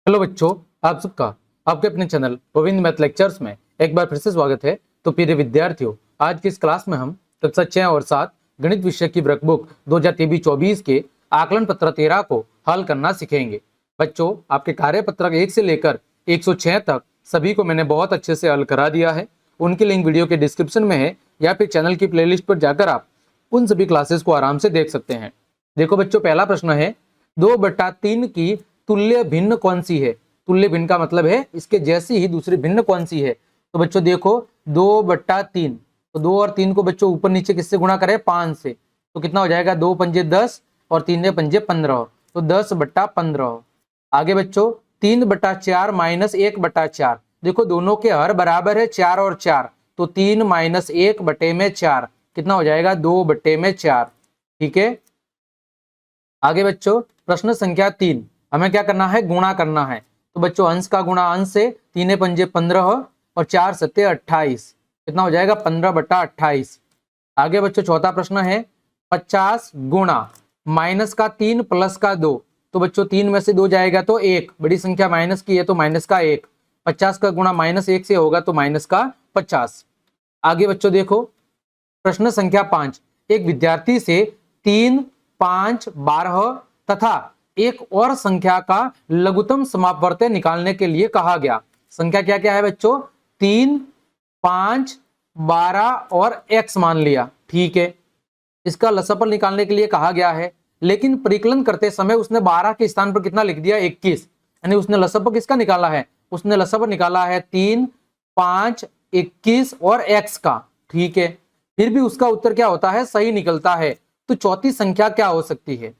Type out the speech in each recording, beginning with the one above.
Hello बच्चों, आप सबका आपके अपने चैनल गोविंद मैथ लेक्चर्स में एक बार फिर से स्वागत है। तो प्रिय विद्यार्थियों, आज की इस क्लास में हम कक्षा 6 और 7 गणित विषय की वर्कबुक 2023-24 के आकलन पत्र 13 को हल करना सीखेंगे। बच्चों, आपके कार्यपत्रक 1 से लेकर 106 तक सभी को मैंने बहुत अच्छे से हल करा दिया है। उनकी लिंक वीडियो के डिस्क्रिप्शन में है या फिर चैनल की प्लेलिस्ट पर जाकर आप उन सभी क्लासेस को आराम से देख सकते हैं। देखो बच्चों, पहला प्रश्न है 2/3 की तुल्य भिन्न कौन सी है। तुल्य भिन्न का मतलब है इसके जैसी ही दूसरी भिन्न कौन सी है। तो बच्चों देखो 2/3, तो 2 और 3 को बच्चों ऊपर नीचे किससे गुणा करें? 5 से। तो कितना हो जाएगा? 2 पंजे 10 और 3 पंजे 15, तो 10/15। आगे बच्चों 3/4 माइनस 1/4। देखो दोनों के हर बराबर है 4 और 4, तो 3 माइनस 1/4 कितना हो जाएगा? 2/4। ठीक है। आगे बच्चों प्रश्न संख्या 3, हमें क्या करना है? गुणा करना है। तो बच्चों अंश का गुणा अंश से, 3 पंजे 15 और 4 सत्ते 28, कितना हो जाएगा? 15/28। आगे बच्चों चौथा प्रश्न है 50 गुणा माइनस का 3 प्लस का 2। तो बच्चों 3 में से 2 जाएगा तो 1, बड़ी संख्या माइनस की है तो माइनस का 1। 50 का गुणा -1 से होगा तो माइनस का 50। आगे बच्चों देखो प्रश्न संख्या 5, एक विद्यार्थी से 3, 5, 12 तथा एक और संख्या का लघुत्तम समापवर्त्य निकालने के लिए कहा गया। संख्या क्या क्या है बच्चों? 3, 5, 12 और x मान लिया। ठीक है। इसका लसापल निकालने के लिए कहा गया है, लेकिन परिकलन करते समय उसने 12 के स्थान पर कितना लिख दिया? 21। यानी उसने लसापल किसका निकाला है? उसने लसापल निकाला है 3, 5, 21 और x का। ठीक है। फिर भी उसका उत्तर क्या होता है? सही निकलता है। तो चौथी संख्या क्या हो सकती है?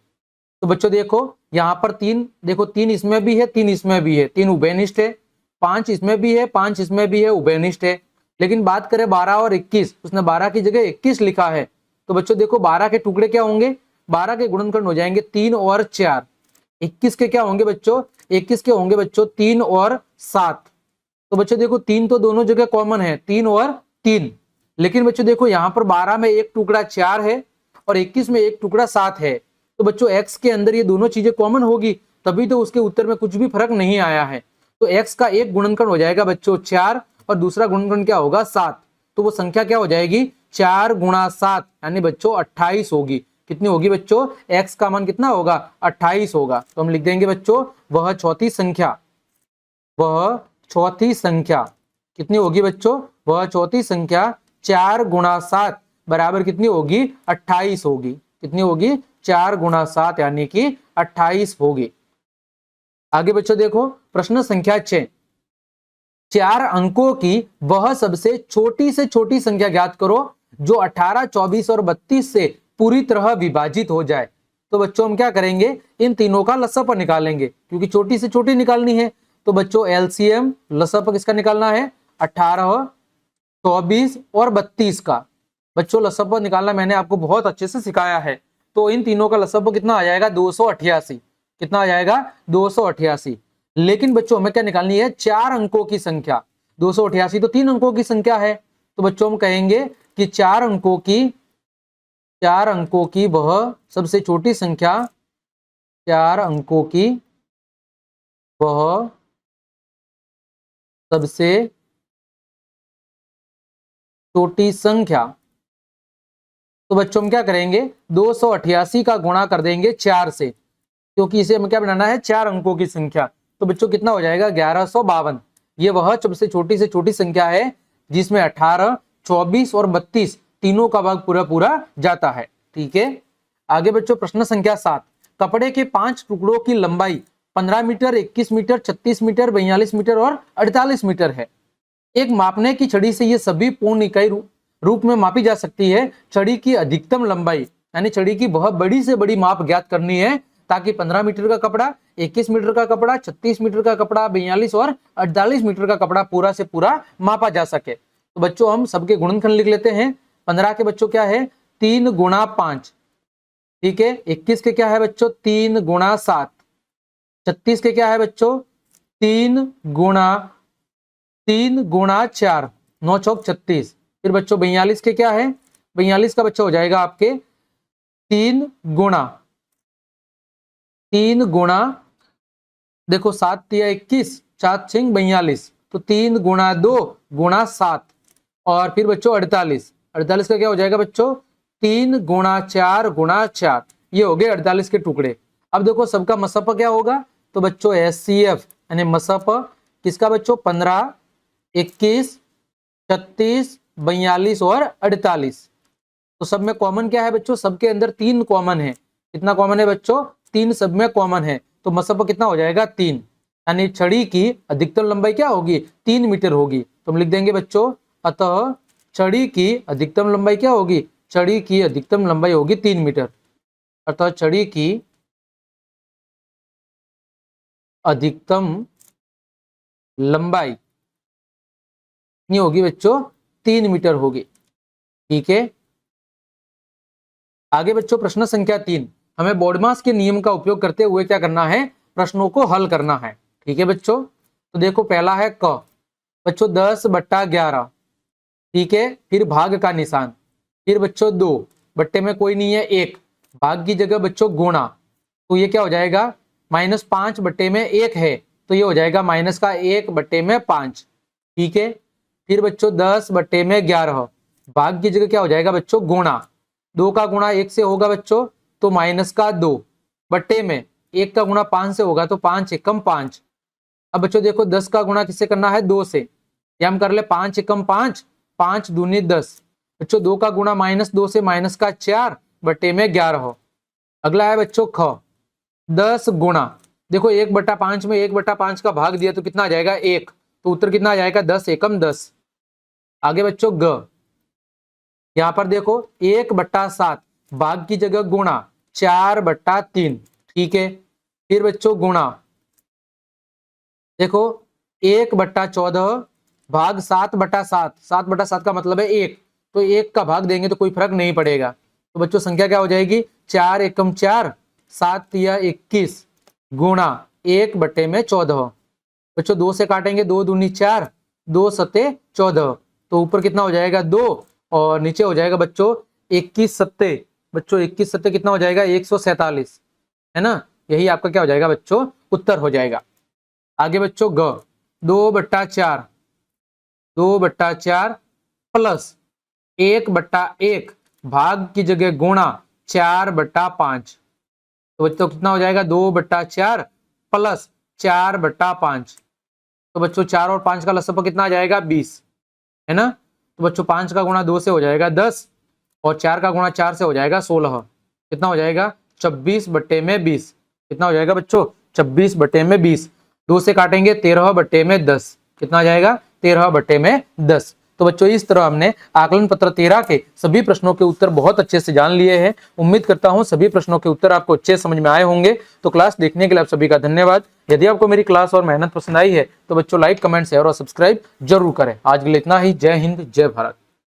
तो बच्चों देखो यहाँ पर 3, देखो 3 इसमें भी है, 3 इसमें भी है, 3 उभयनिष्ठ है। 5 इसमें भी है, 5 इसमें भी है, उभयनिष्ठ है। लेकिन बात करें 12 और 21, उसने 12 की जगह 21 लिखा है। तो बच्चों देखो 12 के टुकड़े क्या होंगे? 12 के गुणनखंड हो जाएंगे 3 और 4। 21 के क्या होंगे बच्चों? 21 के होंगे बच्चों 3 और 7। तो बच्चों देखो 3 तो दोनों जगह कॉमन है, 3 और 3। लेकिन बच्चों देखो यहाँ पर 12 में एक टुकड़ा 4 है और 21 में एक टुकड़ा 7 है। तो बच्चों x के अंदर ये दोनों चीजें कॉमन होगी, तभी तो उसके उत्तर में कुछ भी फर्क नहीं आया है। तो x का एक गुणनखंड हो जाएगा बच्चों 4 और दूसरा गुणनखंड क्या होगा? 7। तो वो संख्या क्या हो जाएगी? 4 गुणा 7 यानी बच्चों 28 होगी। कितनी होगी बच्चों? x का मान कितना होगा? 28 होगा। तो हम लिख देंगे बच्चों वह चौथी संख्या, वह चौथी संख्या कितनी होगी बच्चों? वह चौथी संख्या 4 गुणा 7 बराबर कितनी होगी? 28 होगी। कितनी होगी? 4 गुणा 7 यानी कि 28 होगी। आगे बच्चों देखो प्रश्न संख्या 6, 4 अंकों की वह सबसे छोटी से छोटी संख्या ज्ञात करो जो 18, 24 और 32 से पूरी तरह विभाजित हो जाए। तो बच्चों हम क्या करेंगे? इन तीनों का लसापा निकालेंगे, क्योंकि छोटी से छोटी निकालनी है। तो बच्चों एलसीएम लसापा किसका निकालना है? 18, 24 और 32 का। बच्चों लसापा निकालना मैंने आपको बहुत अच्छे से सिखाया है। तो इन तीनों का लसापा कितना आ जाएगा? 288। कितना आ जाएगा? 288। लेकिन बच्चों हमें क्या निकालनी है? 4 अंकों की संख्या। 288 तो 3 अंकों की संख्या है। तो बच्चों हम कहेंगे कि 4 अंकों की वह सबसे छोटी संख्या, 4 अंकों की वह सबसे छोटी संख्या। तो बच्चों हम क्या करेंगे? 288 का गुणा कर देंगे 4 से, क्योंकि इसे हमें क्या बनाना है? 4 अंकों की संख्या। तो बच्चों कितना हो जाएगा? 1152। ये वह सबसे छोटी से छोटी संख्या है जिसमें 18, 24 और 32 तीनों का भाग पूरा पूरा जाता है। ठीक है। आगे बच्चों प्रश्न संख्या 7, कपड़े के 5 टुकड़ों की लंबाई 15 मीटर, 21 मीटर, 36 मीटर, 42 मीटर और 48 मीटर है। एक मापने की छड़ी से ये सभी पूर्ण इकाई रूप में मापी जा सकती है। छड़ी की अधिकतम लंबाई यानी छड़ी की बहुत बड़ी से बड़ी माप ज्ञात करनी है, ताकि 15 मीटर का कपड़ा, 21 मीटर का कपड़ा, 36 मीटर का कपड़ा, 42 और 48 मीटर का कपड़ा पूरा से पूरा मापा जा सके। तो बच्चों हम सबके गुणनखंड लिख लेते हैं। 15 के बच्चों क्या है? 3 गुणा 5। ठीक है। 21 के क्या है बच्चों? 3 गुणा 7। 36 के क्या है बच्चों? 3 गुणा 4, 9 चौक 36। फिर बच्चों 42 के क्या है? 42 का बच्चा हो जाएगा आपके 3 गुणा देखो 7 तिया 21, 7 छिंग 42, तो 3 गुणा 2 गुणा 7, और फिर बच्चों 48, 48 का क्या हो जाएगा बच्चों 3 गुणा 4 गुणा 4, ये हो गए 48 के टुकड़े। अब देखो सबका मसप क्या होगा, तो बच्चों एचसीएफ यानी मसप किसका बच्चों 15, 21, 36, 42 और 48। तो सब में कॉमन क्या है बच्चों, सबके अंदर 3 कॉमन है। कितना कॉमन है बच्चों 3, सब में कॉमन है, तो मसप कितना हो जाएगा 3, यानी छड़ी की अधिकतम लंबाई क्या होगी 3 मीटर होगी। तो हम लिख देंगे बच्चों अतः छड़ी की अधिकतम लंबाई क्या होगी, छड़ी की अधिकतम लंबाई होगी 3 मीटर। अतः छड़ी की अधिकतम लंबाई नहीं होगी बच्चों 3 मीटर होगी। ठीक है, आगे बच्चों प्रश्न संख्या 3, हमें बोर्डमास के नियम का उपयोग करते हुए क्या करना है, प्रश्नों को हल करना है। ठीक है बच्चों, तो देखो पहला है क, बच्चों 10/11, ठीक है, फिर भाग का निशान, फिर बच्चों 2 बट्टे में कोई नहीं है 1, भाग की जगह बच्चों गुणा, तो ये क्या हो जाएगा -5 बट्टे में 1 है, तो ये हो जाएगा -1 बट्टे में 5। ठीक है, फिर बच्चों 10/11, भाग की जगह क्या हो जाएगा बच्चों गुणा, 2 का गुणा 1 से होगा बच्चों तो -2 बट्टे में 1 का गुणा 5 से होगा तो 5 एकम 5। अब बच्चों देखो 10 का गुणा किससे करना है 2 से, या हम कर ले 5 एकम 5, 5 दूनी 10। बच्चों 2 का गुणा -2 से -4 बट्टे में 11। अगला है बच्चों ख, 10 गुणा, देखो 1/5 में 1/5 का भाग दिया तो कितना आ जाएगा 1, तो उत्तर कितना आ जाएगा 10 एकम 10। आगे बच्चों ग, यहाँ पर देखो 1/7, भाग की जगह गुणा 4/3। ठीक है, फिर बच्चों गुणा, देखो 1/14, भाग 7/7, 7/7 का मतलब है 1, तो 1 का भाग देंगे तो कोई फर्क नहीं पड़ेगा। तो बच्चों संख्या क्या हो जाएगी 4 एकम 4, 7 तिया 21 गुणा 1/14। बच्चों 2 से काटेंगे, 2 दूनी 4, 2 सत्ते 14, तो ऊपर कितना हो जाएगा 2 और नीचे हो जाएगा बच्चों 21 सत्ते, बच्चों 21 सत्ते कितना हो जाएगा 147, है ना, यही आपका क्या हो जाएगा बच्चों उत्तर हो जाएगा। आगे बच्चों ग, 2/4, 2/4 प्लस 1/1, भाग की जगह गुणा 4/5, तो बच्चों कितना हो जाएगा 2/4 प्लस 4/5, तो बच्चों 4 और 5 का लसप कितना आ जाएगा 20, है ना। तो बच्चों 5 का गुणा 2 से हो जाएगा 10 और 4 का गुणा 4 से हो जाएगा 16, कितना हो जाएगा 26/20, कितना हो जाएगा बच्चों 26/20। 2 से काटेंगे 13/10, कितना आ जाएगा 13/10। तो बच्चों इस तरह हमने आकलन पत्र 13 के सभी प्रश्नों के उत्तर बहुत अच्छे से जान लिए हैं। उम्मीद करता हूं सभी प्रश्नों के उत्तर आपको अच्छे समझ में आए होंगे। तो क्लास देखने के लिए आप सभी का धन्यवाद। यदि आपको मेरी क्लास और मेहनत पसंद आई है तो बच्चों लाइक, कमेंट, शेयर और सब्सक्राइब जरूर करें। आज के लिए इतना ही। जय हिंद, जय भारत।